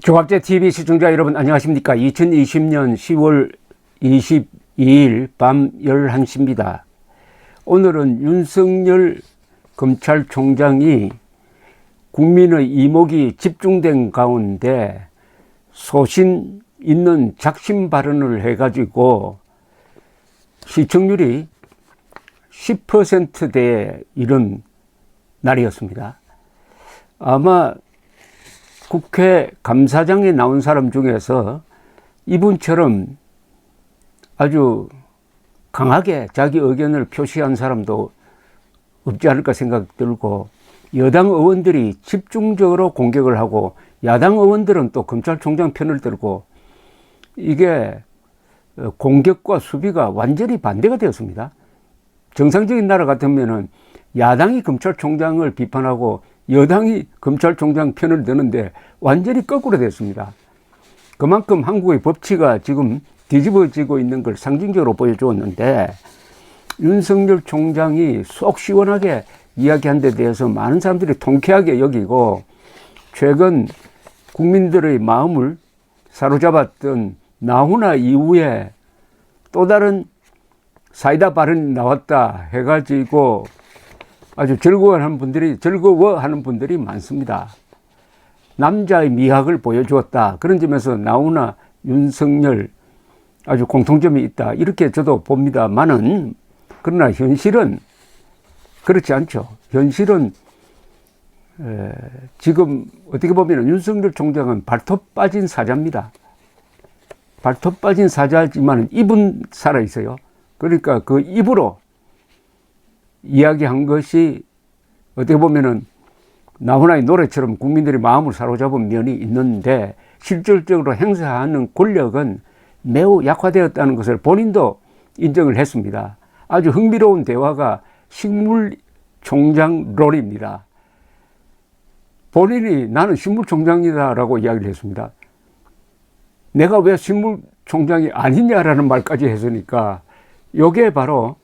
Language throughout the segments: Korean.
조갑제TV 시청자 여러분 안녕하십니까. 2020년 10월 22일 밤 11시입니다. 오늘은 윤석열 검찰총장이 국민의 이목이 집중된 가운데 소신 있는 작심 발언을 해가지고 시청률이 10%대에 이른 날이었습니다. 아마 국회 감사장에 나온 사람 중에서 이분처럼 아주 강하게 자기 의견을 표시한 사람도 없지 않을까 생각 들고, 여당 의원들이 집중적으로 공격을 하고 야당 의원들은 또 검찰총장 편을 들고, 이게 공격과 수비가 완전히 반대가 되었습니다. 정상적인 나라 같으면은 야당이 검찰총장을 비판하고 여당이 검찰총장 편을 드는데 완전히 거꾸로 됐습니다. 그만큼 한국의 법치가 지금 뒤집어지고 있는 걸 상징적으로 보여주었는데, 윤석열 총장이 속 시원하게 이야기한 데 대해서 많은 사람들이 통쾌하게 여기고, 최근 국민들의 마음을 사로잡았던 나훈아 이후에 또 다른 사이다 발언이 나왔다 해가지고 아주 즐거워하는 분들이 많습니다. 남자의 미학을 보여주었다. 그런 점에서 나훈아, 윤석열 아주 공통점이 있다. 이렇게 저도 봅니다만은, 그러나 현실은 그렇지 않죠. 현실은 지금 어떻게 보면 윤석열 총장은 발톱 빠진 사자입니다. 발톱 빠진 사자지만 입은 살아있어요. 그러니까 그 입으로 이야기한 것이 어떻게 보면은 나훈아의 노래처럼 국민들의 마음을 사로잡은 면이 있는데, 실질적으로 행사하는 권력은 매우 약화되었다는 것을 본인도 인정을 했습니다. 아주 흥미로운 대화가 식물총장론입니다. 본인이 나는 식물총장이다라고 이야기를 했습니다. 내가 왜 식물총장이 아니냐라는 말까지 했으니까, 이게 바로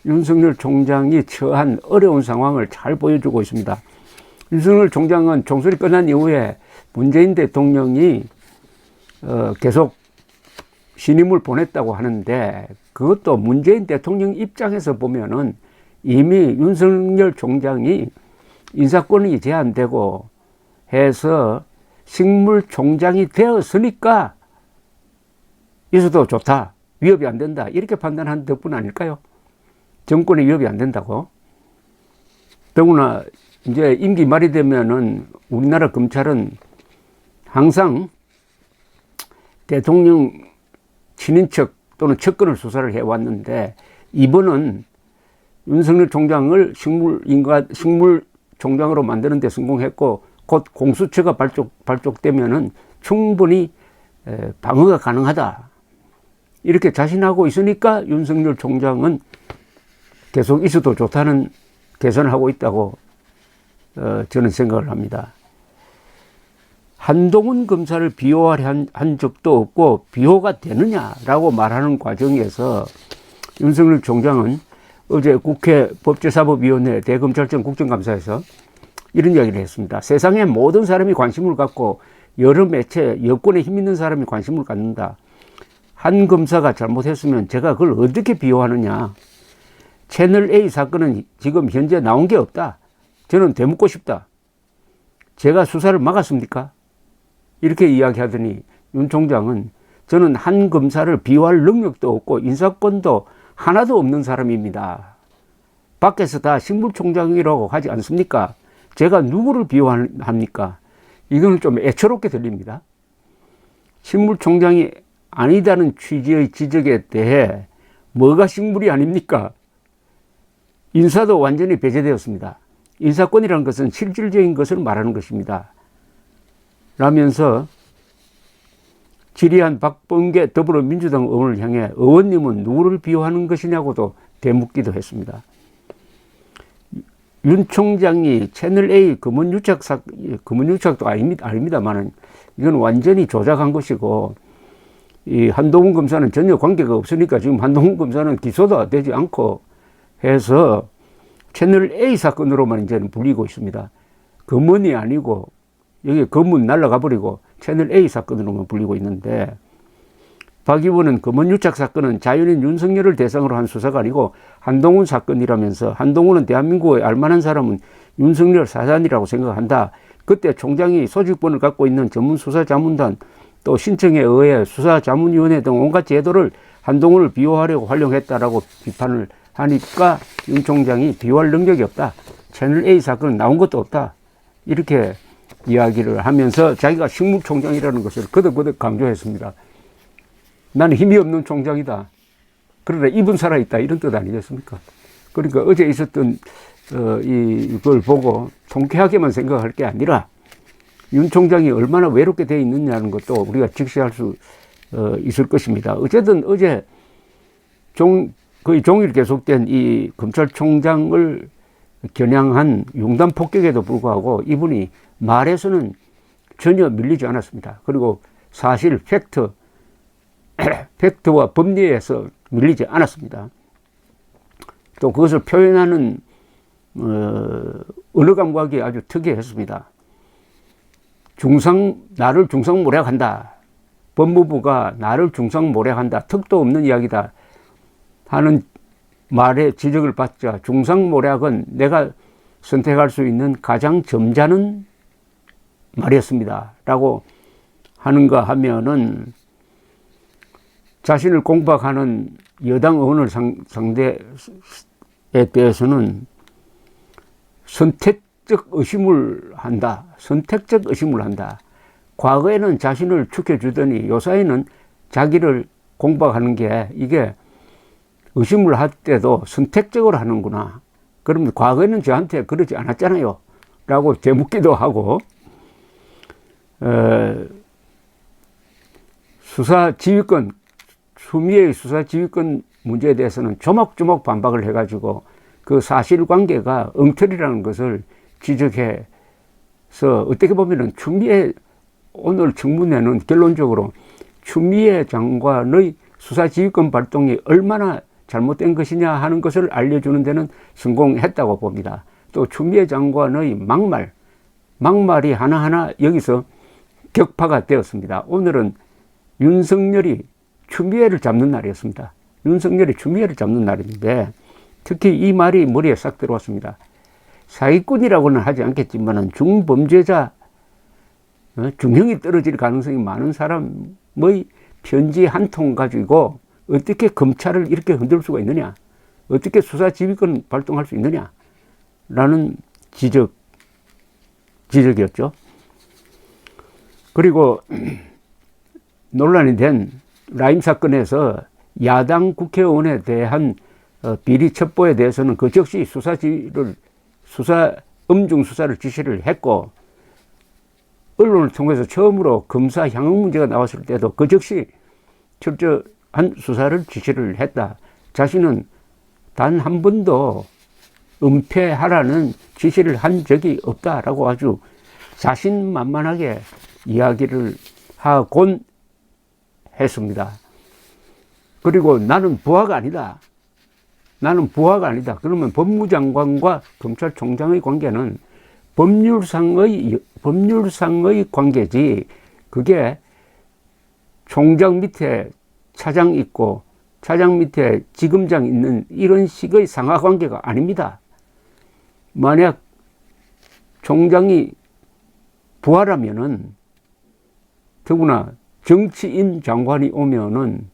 윤석열 총장이 처한 어려운 상황을 잘 보여주고 있습니다. 윤석열 총장은 총선이 끝난 이후에 문재인 대통령이 계속 신임을 보냈다고 하는데, 그것도 문재인 대통령 입장에서 보면은 이미 윤석열 총장이 인사권이 제한되고 해서 식물총장이 되었으니까 있어도 좋다, 위협이 안 된다, 이렇게 판단한 덕분 아닐까요? 정권에 위협이 안 된다고. 더구나 이제 임기 말이 되면은 우리나라 검찰은 항상 대통령 친인척 또는 측근을 수사를 해왔는데, 이번은 윤석열 총장을 식물총장으로 만드는 데 성공했고, 곧 공수처가 발족되면은 충분히 방어가 가능하다, 이렇게 자신하고 있으니까 윤석열 총장은 계속 있어도 좋다는 개선을 하고 있다고 저는 생각을 합니다. 한동훈 검사를 비호하려 한 적도 없고 비호가 되느냐라고 말하는 과정에서 윤석열 총장은 어제 국회 법제사법위원회 대검찰청 국정감사에서 이런 이야기를 했습니다. 세상의 모든 사람이 관심을 갖고 여러 매체, 여권에 힘 있는 사람이 관심을 갖는다. 한 검사가 잘못했으면 제가 그걸 어떻게 비호하느냐. 채널A 사건은 지금 현재 나온 게 없다. 저는 되묻고 싶다. 제가 수사를 막았습니까? 이렇게 이야기하더니 윤 총장은 저는 한 검사를 비호할 능력도 없고 인사권도 하나도 없는 사람입니다. 밖에서 다 식물총장이라고 하지 않습니까? 제가 누구를 비호합니까? 이건 좀 애처롭게 들립니다. 식물총장이 아니다는 취지의 지적에 대해 뭐가 식물이 아닙니까? 인사도 완전히 배제되었습니다. 인사권이라는 것은 실질적인 것을 말하는 것입니다. 라면서 질의한 박범계 더불어민주당 의원을 향해 의원님은 누구를 비호하는 것이냐고도 되묻기도 했습니다. 윤 총장이 채널A 금은유착도 아닙니다만은 이건 완전히 조작한 것이고, 이 한동훈 검사는 전혀 관계가 없으니까 지금 한동훈 검사는 기소도 되지 않고 해서 채널A 사건으로만 이제는 불리고 있습니다. 검언이 아니고 여기 검문 날라가 버리고 채널 A 사건으로만 불리고 있는데, 박 의원은 검언유착 사건은 자연인 윤석열을 대상으로 한 수사가 아니고 한동훈 사건이라면서, 한동훈은 대한민국의 알만한 사람은 윤석열 사단이라고 생각한다. 그때 총장이 소집권을 갖고 있는 전문수사자문단, 또 신청에 의해 수사자문위원회 등 온갖 제도를 한동훈을 비호하려고 활용했다라고 비판을 하니까 윤 총장이 비호할 능력이 없다. 채널 A 사건은 나온 것도 없다. 이렇게 이야기를 하면서 자기가 식물총장이라는 것을 거듭거듭 강조했습니다. 나는 힘이 없는 총장이다. 그러나 입은 살아있다. 이런 뜻 아니겠습니까? 그러니까 어제 있었던 이걸 보고 통쾌하게만 생각할 게 아니라 윤 총장이 얼마나 외롭게 되어 있느냐는 것도 우리가 직시할 수 있을 것입니다. 어쨌든 어제 거의 종일 계속된 이 검찰총장을 겨냥한 융단 폭격에도 불구하고 이분이 말에서는 전혀 밀리지 않았습니다. 그리고 사실 팩트와 법리에서 밀리지 않았습니다. 또 그것을 표현하는 언어 감각이 아주 특이했습니다. 나를 중상모략한다. 법무부가 나를 중상모략한다. 턱도 없는 이야기다 하는 말에 지적을 받자 중상모략은 내가 선택할 수 있는 가장 점잖은 말이었습니다. 라고 하는가 하면은 자신을 공박하는 여당 의원을 상대에 대해서는 선택적 의심을 한다. 선택적 의심을 한다. 과거에는 자신을 축해주더니 요사이는 자기를 공박하는 게 이게 의심을 할 때도 선택적으로 하는구나. 그러면 과거에는 저한테 그러지 않았잖아요. 라고 되묻기도 하고, 수사지휘권, 추미애의 수사지휘권 문제에 대해서는 조목조목 반박을 해가지고 그 사실관계가 엉터리라는 것을 지적해서 어떻게 보면은 추미애 오늘 청문회는 결론적으로 추미애 장관의 수사지휘권 발동이 얼마나 잘못된 것이냐 하는 것을 알려주는 데는 성공했다고 봅니다. 또 추미애 장관의 막말이 하나하나 여기서 격파가 되었습니다. 오늘은 윤석열이 추미애를 잡는 날이었습니다. 윤석열이 추미애를 잡는 날인데 특히 이 말이 머리에 싹 들어왔습니다. 사기꾼이라고는 하지 않겠지만 중범죄자, 중형이 떨어질 가능성이 많은 사람의 편지 한 통 가지고 어떻게 검찰을 이렇게 흔들 수가 있느냐, 어떻게 수사지휘권 발동할 수 있느냐 라는 지적이었죠. 그리고 논란이 된 라임 사건에서 야당 국회의원에 대한 비리 첩보에 대해서는 그 즉시 엄중 수사를 지시를 했고, 언론을 통해서 처음으로 검사 향응 문제가 나왔을 때도 그 즉시 철저한 수사를 지시를 했다. 자신은 단 한 번도 은폐하라는 지시를 한 적이 없다라고 아주 자신만만하게 이야기를 하곤 했습니다. 그리고 나는 부하가 아니다. 그러면 법무장관과 검찰총장의 관계는 법률상의 관계지, 그게 총장 밑에 차장 있고 차장 밑에 지검장 있는 이런 식의 상하관계가 아닙니다. 만약 총장이 부하라면은, 더구나 정치인 장관이 오면은,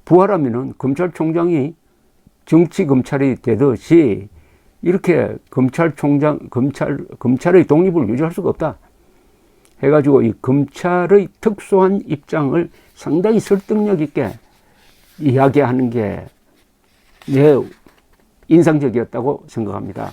부하라면은 검찰총장이 정치검찰이 되듯이 이렇게 검찰의 독립을 유지할 수가 없다 해가지고 이 검찰의 특수한 입장을 상당히 설득력 있게 이야기하는 게 매우 인상적이었다고 생각합니다.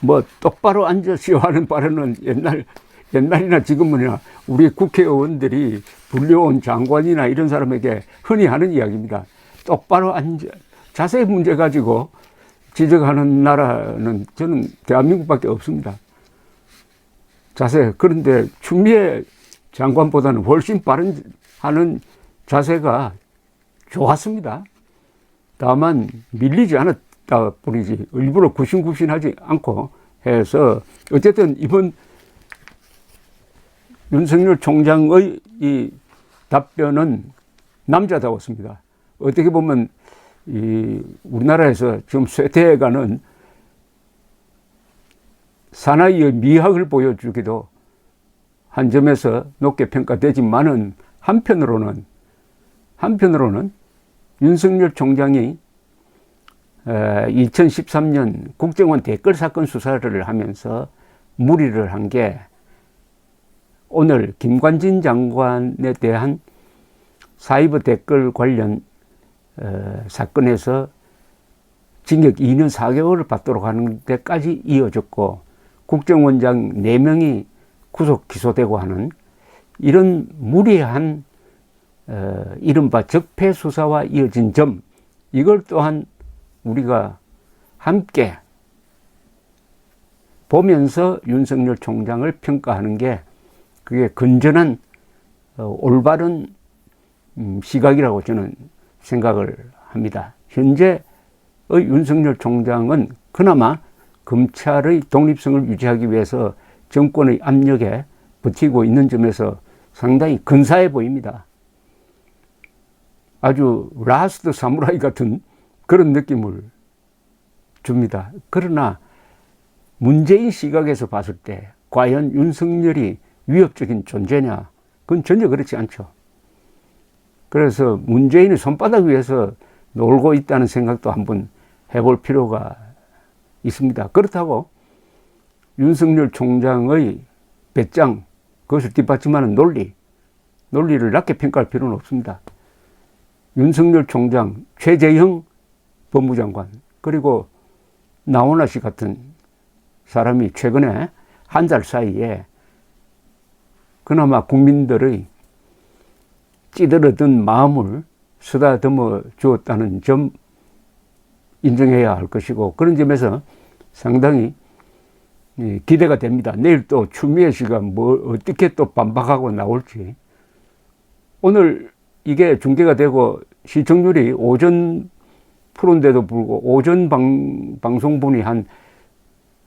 뭐 똑바로 앉으시오 하는 발언은 옛날이나 지금은이나 우리 국회의원들이 불려온 장관이나 이런 사람에게 흔히 하는 이야기입니다. 똑바로 앉아. 자세 문제 가지고 지적하는 나라는 저는 대한민국밖에 없습니다. 자세. 그런데 추미애 장관보다는 훨씬 빠른 하는 자세가 좋았습니다. 다만 밀리지 않았다 뿐이지 일부러 굽신굽신하지 않고 해서 어쨌든 이번 윤석열 총장의 이 답변은 남자다웠습니다. 어떻게 보면 이 우리나라에서 지금 쇠퇴해가는 사나이의 미학을 보여주기도 한 점에서 높게 평가되지만은 한편으로는 윤석열 총장이 2013년 국정원 댓글 사건 수사를 하면서 무리를 한 게 오늘 김관진 장관에 대한 사이버 댓글 관련 사건에서 징역 2년 4개월을 받도록 하는 데까지 이어졌고 국정원장 4명이 구속 기소되고 하는 이런 무리한 이른바 적폐 수사와 이어진 점, 이걸 또한 우리가 함께 보면서 윤석열 총장을 평가하는 게 그게 건전한 올바른 시각이라고 저는 생각을 합니다. 현재의 윤석열 총장은 그나마 검찰의 독립성을 유지하기 위해서 정권의 압력에 버티고 있는 점에서 상당히 근사해 보입니다. 아주 라스트 사무라이 같은 그런 느낌을 줍니다. 그러나 문재인 시각에서 봤을 때 과연 윤석열이 위협적인 존재냐? 그건 전혀 그렇지 않죠. 그래서 문재인의 손바닥 위에서 놀고 있다는 생각도 한번 해볼 필요가 있습니다. 그렇다고 윤석열 총장의 배짱, 그것을 뒷받침하는 논리를 낮게 평가할 필요는 없습니다. 윤석열 총장, 최재형 법무장관, 그리고 나훈아 씨 같은 사람이 최근에 한 달 사이에 그나마 국민들의 찌들어든 마음을 쓰다듬어 주었다는 점 인정해야 할 것이고, 그런 점에서 상당히 기대가 됩니다. 내일 또 추미애 씨가 뭐 어떻게 또 반박하고 나올지. 오늘 이게 중계가 되고 시청률이 오전 프로인데도 불구하고 오전 방송분이 한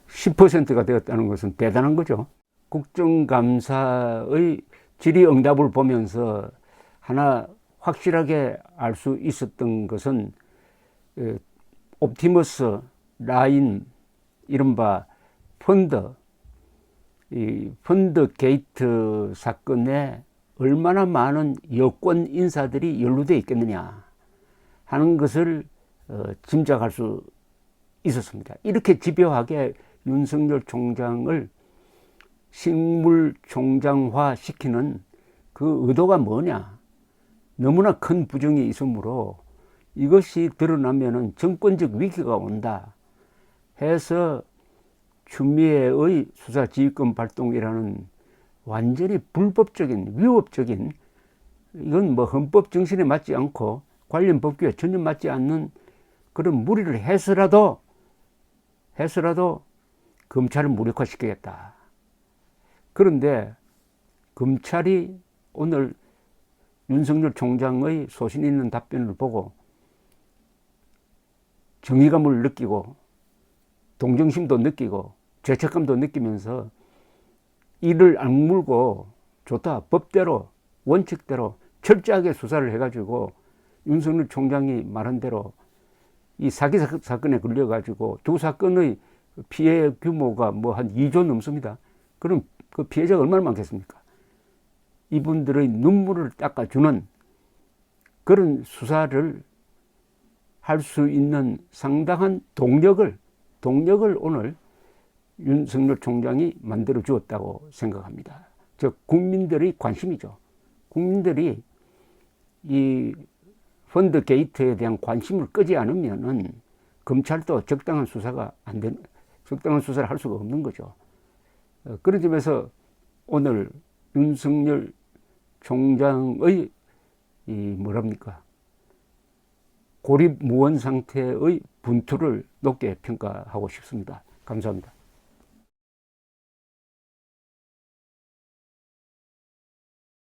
10%가 되었다는 것은 대단한 거죠. 국정감사의 질의응답을 보면서 하나 확실하게 알 수 있었던 것은 옵티머스 라인, 이른바 이 펀드 게이트 사건에 얼마나 많은 여권 인사들이 연루되어 있겠느냐 하는 것을 짐작할 수 있었습니다. 이렇게 집요하게 윤석열 총장을 식물 총장화 시키는 그 의도가 뭐냐? 너무나 큰 부정이 있으므로 이것이 드러나면은 정권적 위기가 온다 해서 추미애의 수사지휘권 발동이라는 완전히 불법적인, 위법적인, 이건 뭐 헌법 정신에 맞지 않고 관련 법규에 전혀 맞지 않는 그런 무리를 해서라도 검찰을 무력화시키겠다. 그런데 검찰이 오늘 윤석열 총장의 소신 있는 답변을 보고 정의감을 느끼고 동정심도 느끼고 죄책감도 느끼면서 이를 악물고 좋다, 법대로 원칙대로 철저하게 수사를 해가지고 윤석열 총장이 말한 대로 이 사기 사건에 걸려가지고 두 사건의 피해 규모가 뭐 한 2조 넘습니다. 그럼 그 피해자가 얼마나 많겠습니까? 이분들의 눈물을 닦아주는 그런 수사를 할 수 있는 상당한 동력을 오늘 윤석열 총장이 만들어 주었다고 생각합니다. 즉 국민들의 관심이죠. 국민들이 이 펀드 게이트에 대한 관심을 끄지 않으면은 검찰도 적당한 수사가 적당한 수사를 할 수가 없는 거죠. 그런 점에서 오늘 윤석열 총장의 고립무원 상태의 분투를 높게 평가하고 싶습니다. 감사합니다.